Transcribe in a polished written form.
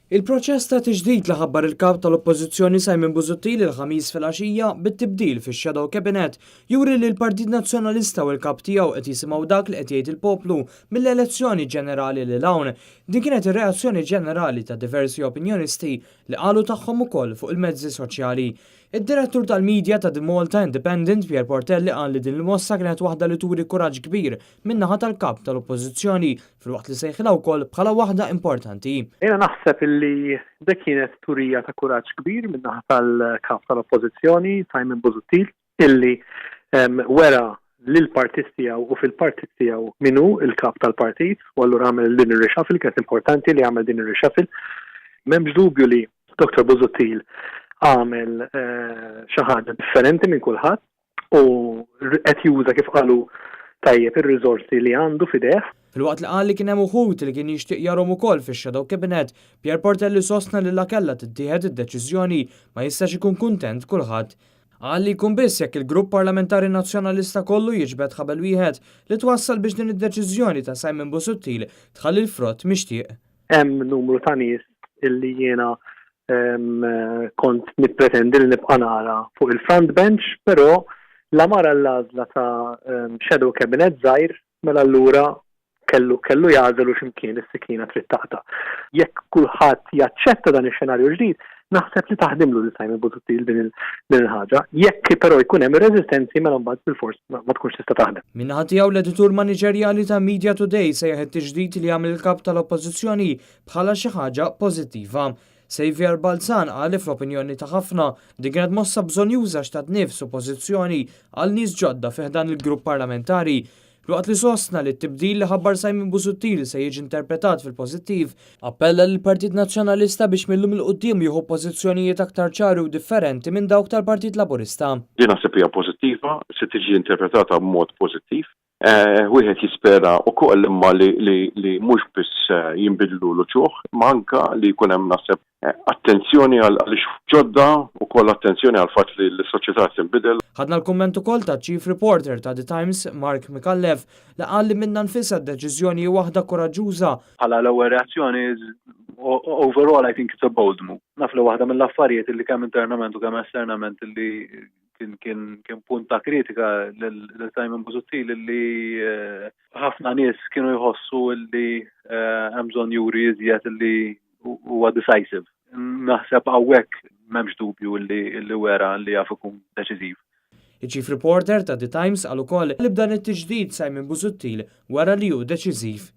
Il-proċess ta' tiġdid li ħabbar il-kap tal-Oppożizzjoni Simon Busuttil il-ħamis fil-għaxija bit-tibdil fix-Shadow Cabinet juri li l-Partit Nazzjonalista u l-kap tiegħu qed jisimgħu dak li qed jgħid il-poplu mill-elezzjoni ġenerali li hawn. Din kienet ir-reazzjoni ġenerali ta' diversi opinjonisti li qalu tagħhom ukoll fuq il-mezzi soċjali. Id-direttur tal-medja ta' The Malta Independent Pier Portelli qal li din il-mossa kienet waħda li turi kuraġġ kbir min-naħa tal-kap tal-Oppożizzjoni filwaqt li sejħilha wkoll bħala waħda importanti. Jiena naħseb illi dik kienet turija ta' kuraġġ kbir min-naħa tal-kap tal-Oppożizzjoni Simon Busuttil illi wera lill-partit tiegħu u fil-partit tiegħu minu il-kap tal-partit u allura għamel din ir-reshuffle kienet importanti li għamel din ir-reshuffle. M'hemmx dubju li Dr. Busuttil għamel xi ħaġa differenti minn kulħadd u qed juża kif qalu tajjeb ir-riżorsi li għandu f'idejh. Filwaqt li qal li kien hemm uħud li kien jixtieq jarhom ukoll fix-Shadow Cabinet, Pier Portelli sostna li kellha tittieħed id-deċiżjoni ma jistax ikun kuntent kulħadd. Qal li jkun biss jekk il-Grupp Parlamentari Nazzjonalista kollu jiġbed ħabel wieħed li twassal biex din id-deċiżjoni ta' Simon Busuttil tħalli l-frott mixtieq. Hemm numru ta' nies illi jiena kont nippretendi li nibqa' nara fuq il-front bench, però la mara l-għażla ta' Shadow Cabinet żgħir mela allura kellu jagħżel x'imkien is-sikina trid taqta'. Jekk kulħadd jaċċetta dan ix-xenarju ġdid, naħseb li taħdimlu li Simon Busuttil din il-ħaġa. Jekk però jkun hemm irreżistenzi mela mbagħad bil-fors ma tkunx tista' taħdem. Minnaħa tiegħu l-editur maniġerjali ta' Media Today sejjaħ it-tiġdid li jagħmel il-kap tal-Oppożizzjoni bħala xi ħaġa pożittiva. Xavier Balzan qal li fl-opinjoni ta' ħafna din kienet mossa bżonn juża x'tat nifs u pożizzjoni għal nies ġodda fih dan il-grupp parlamentari. Waqt li sostna li t-tibdil li ħabbar Simon Busuttil se jiġi interpretat fil-pożittiv, appella lill-Partit Nazzjonalista biex millum il-qudiem jieħu pożizzjonijiet aktar ċari u differenti minn dawk tal-Partit Laburista. Din naħseb hija pożittiva, se tiġi interpretata b'mod pożittiv. Wieħed jispera wkoll imma li mhux biss jinbidlu l-ċuħ, ma anke li jkun hemm naħseb attenzjoni għal ġodda u koll attenzjoni għal fatt li l-soċjetà tinbidel. Ħadna l-kumment ukoll ta' Chief Reporter ta' The Times, Mark Micallef, li qal li minna nfisha d-deċiżjoni waħda koraġġuża. Bħala l-ewwel reazzjoni overall I think it's a bold move. Naf li waħda mill-affarijiet illi kemm internament u kemm esternament illi kien punt ta' kritika l-Simon Busuttil illi ħafna nies kienu jħossu illi hemm bżonn juri iżjed illi huwa decisive. Naħseb hawnhekk m'hemmx dubju li wera li jaf ikun deċiżiv. Il-Chief Reporter ta' The Times qal ukoll li b'dan it-tiġdid Simon Busuttil wara li hu deċiżiv.